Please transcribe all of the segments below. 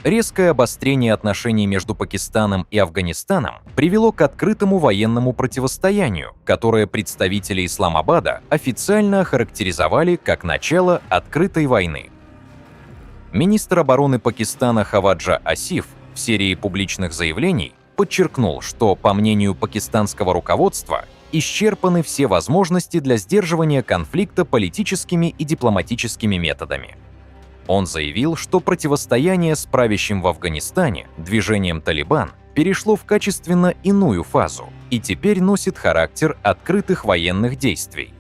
Резкое обострение отношений между Пакистаном и Афганистаном привело к открытому военному противостоянию, которое представители Исламабада официально охарактеризовали как начало открытой войны. Министр обороны Пакистана Хаваджа Асиф в серии публичных заявлений подчеркнул, что, по мнению пакистанского руководства, исчерпаны все возможности для сдерживания конфликта политическими и дипломатическими методами. Он заявил, что противостояние с правящим в Афганистане движением «Талибан» перешло в качественно иную фазу и теперь носит характер открытых военных действий.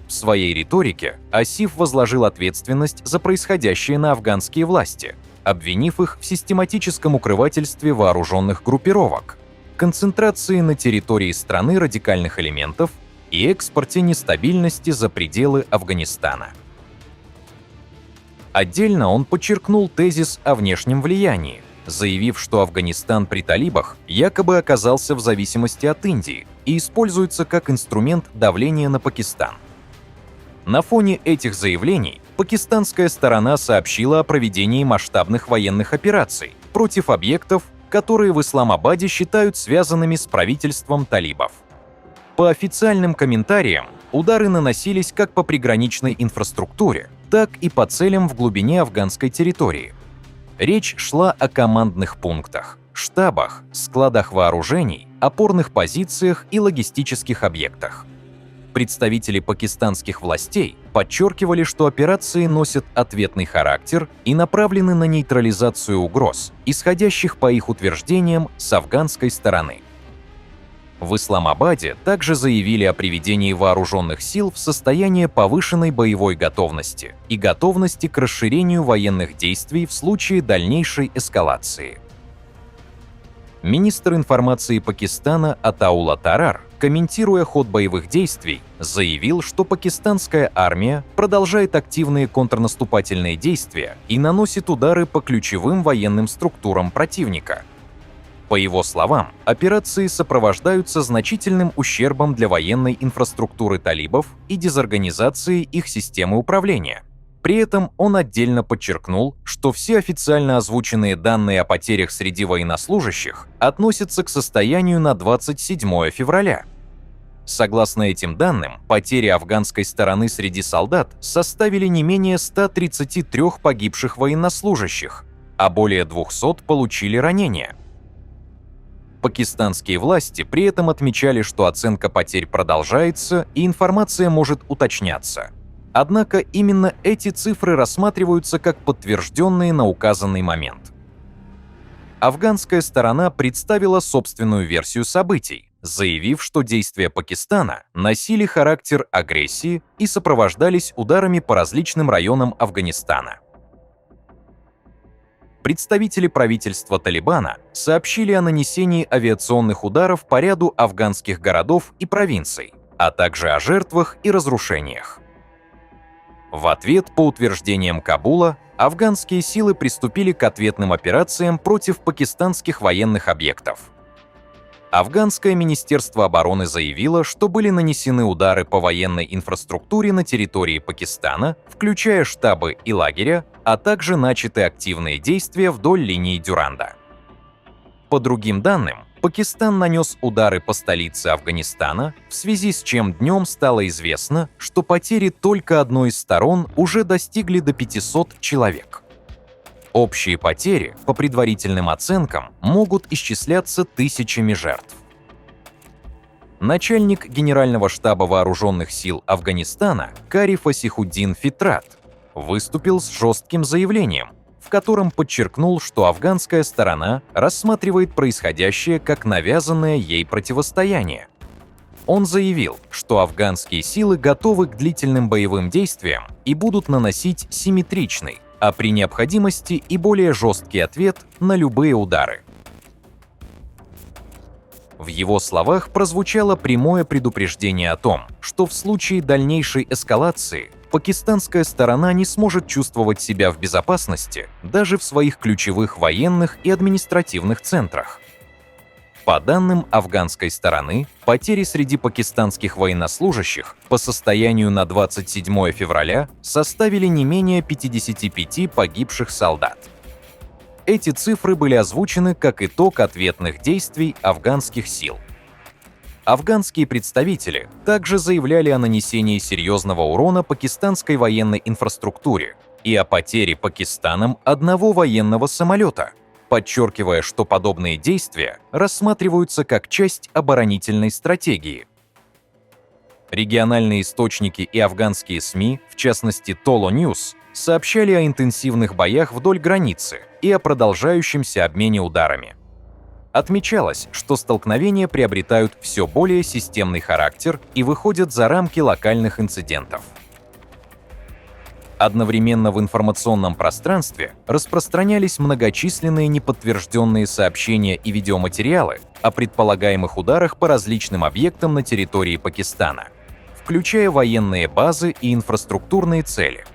В своей риторике Асиф возложил ответственность за происходящее на афганские власти, обвинив их в систематическом укрывательстве вооруженных группировок, концентрации на территории страны радикальных элементов и экспорте нестабильности за пределы Афганистана. Отдельно он подчеркнул тезис о внешнем влиянии, заявив, что Афганистан при талибах якобы оказался в зависимости от Индии и используется как инструмент давления на Пакистан. На фоне этих заявлений пакистанская сторона сообщила о проведении масштабных военных операций против объектов, которые в Исламабаде считают связанными с правительством талибов. По официальным комментариям, удары наносились как по приграничной инфраструктуре, так и по целям в глубине афганской территории. Речь шла о командных пунктах, штабах, складах вооружений, опорных позициях и логистических объектах. Представители пакистанских властей подчеркивали, что операции носят ответный характер и направлены на нейтрализацию угроз, исходящих, по их утверждениям, с афганской стороны. В Исламабаде также заявили о приведении вооруженных сил в состояние повышенной боевой готовности и готовности к расширению военных действий в случае дальнейшей эскалации. Министр информации Пакистана Атаула Тарар, комментируя ход боевых действий, заявил, что пакистанская армия продолжает активные контрнаступательные действия и наносит удары по ключевым военным структурам противника. По его словам, операции сопровождаются значительным ущербом для военной инфраструктуры талибов и дезорганизацией их системы управления. При этом он отдельно подчеркнул, что все официально озвученные данные о потерях среди военнослужащих относятся к состоянию на 27 февраля. Согласно этим данным, потери афганской стороны среди солдат составили не менее 133 погибших военнослужащих, а более 200 получили ранения. Пакистанские власти при этом отмечали, что оценка потерь продолжается и информация может уточняться. Однако именно эти цифры рассматриваются как подтвержденные на указанный момент. Афганская сторона представила собственную версию событий, заявив, что действия Пакистана носили характер агрессии и сопровождались ударами по различным районам Афганистана. Представители правительства Талибана сообщили о нанесении авиационных ударов по ряду афганских городов и провинций, а также о жертвах и разрушениях. В ответ, по утверждениям Кабула, афганские силы приступили к ответным операциям против пакистанских военных объектов. Афганское министерство обороны заявило, что были нанесены удары по военной инфраструктуре на территории Пакистана, включая штабы и лагеря, а также начаты активные действия вдоль линии Дюранда. По другим данным, Пакистан нанес удары по столице Афганистана, в связи с чем днем стало известно, что потери только одной из сторон уже достигли до 500 человек. Общие потери, по предварительным оценкам, могут исчисляться тысячами жертв. Начальник Генерального штаба вооруженных сил Афганистана Кари Фасихуддин Фитрат выступил с жестким заявлением, в котором подчеркнул, что афганская сторона рассматривает происходящее как навязанное ей противостояние. Он заявил, что афганские силы готовы к длительным боевым действиям и будут наносить симметричный, а при необходимости и более жесткий ответ на любые удары. В его словах прозвучало прямое предупреждение о том, что в случае дальнейшей эскалации пакистанская сторона не сможет чувствовать себя в безопасности даже в своих ключевых военных и административных центрах. По данным афганской стороны, потери среди пакистанских военнослужащих по состоянию на 27 февраля составили не менее 55 погибших солдат. Эти цифры были озвучены как итог ответных действий афганских сил. Афганские представители также заявляли о нанесении серьезного урона пакистанской военной инфраструктуре и о потере Пакистаном одного военного самолета, подчеркивая, что подобные действия рассматриваются как часть оборонительной стратегии. Региональные источники и афганские СМИ, в частности Tolo News, сообщали о интенсивных боях вдоль границы и о продолжающемся обмене ударами. Отмечалось, что столкновения приобретают все более системный характер и выходят за рамки локальных инцидентов. Одновременно в информационном пространстве распространялись многочисленные неподтвержденные сообщения и видеоматериалы о предполагаемых ударах по различным объектам на территории Пакистана, включая военные базы и инфраструктурные цели.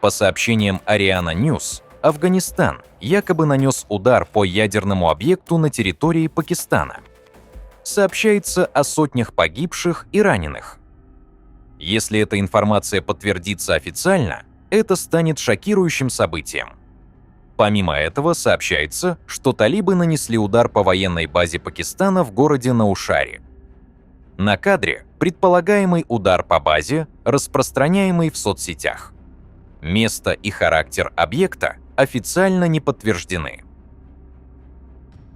По сообщениям Ariana News, Афганистан якобы нанес удар по ядерному объекту на территории Пакистана. Сообщается о сотнях погибших и раненых. Если эта информация подтвердится официально, это станет шокирующим событием. Помимо этого, сообщается, что талибы нанесли удар по военной базе Пакистана в городе Наушари. На кадре предполагаемый удар по базе, распространяемый в соцсетях. Место и характер объекта официально не подтверждены.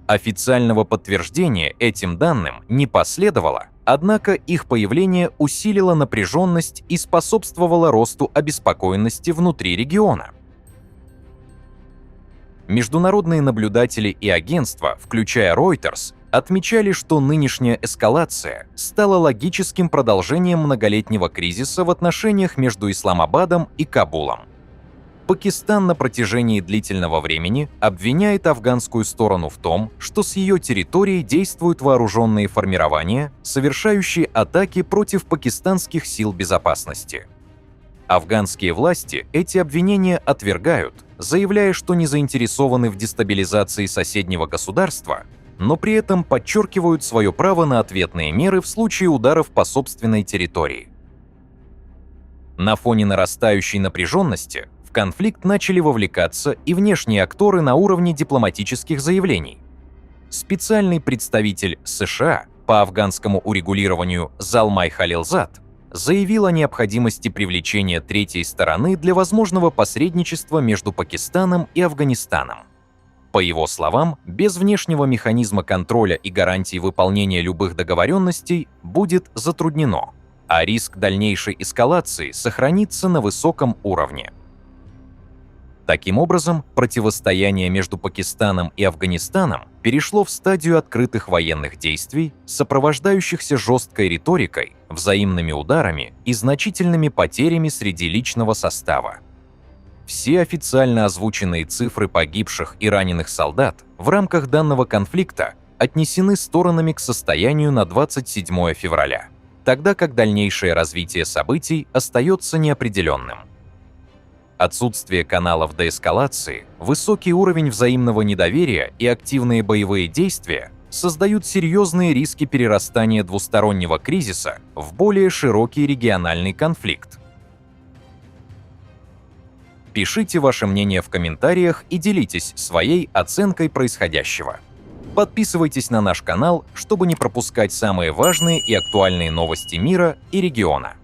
Официального подтверждения этим данным не последовало, однако их появление усилило напряженность и способствовало росту обеспокоенности внутри региона. Международные наблюдатели и агентства, включая Reuters, отмечали, что нынешняя эскалация стала логическим продолжением многолетнего кризиса в отношениях между Исламабадом и Кабулом. Пакистан на протяжении длительного времени обвиняет афганскую сторону в том, что с ее территории действуют вооруженные формирования, совершающие атаки против пакистанских сил безопасности. Афганские власти эти обвинения отвергают, заявляя, что не заинтересованы в дестабилизации соседнего государства, но при этом подчеркивают свое право на ответные меры в случае ударов по собственной территории. На фоне нарастающей напряженности в конфликт начали вовлекаться и внешние акторы на уровне дипломатических заявлений. Специальный представитель США по афганскому урегулированию Залмай Халилзад заявил о необходимости привлечения третьей стороны для возможного посредничества между Пакистаном и Афганистаном. По его словам, без внешнего механизма контроля и гарантии выполнения любых договоренностей будет затруднено, а риск дальнейшей эскалации сохранится на высоком уровне. Таким образом, противостояние между Пакистаном и Афганистаном перешло в стадию открытых военных действий, сопровождающихся жесткой риторикой, взаимными ударами и значительными потерями среди личного состава. Все официально озвученные цифры погибших и раненых солдат в рамках данного конфликта отнесены сторонами к состоянию на 27 февраля, тогда как дальнейшее развитие событий остается неопределенным. Отсутствие каналов деэскалации, высокий уровень взаимного недоверия и активные боевые действия создают серьезные риски перерастания двустороннего кризиса в более широкий региональный конфликт. Пишите ваше мнение в комментариях и делитесь своей оценкой происходящего. Подписывайтесь на наш канал, чтобы не пропускать самые важные и актуальные новости мира и региона.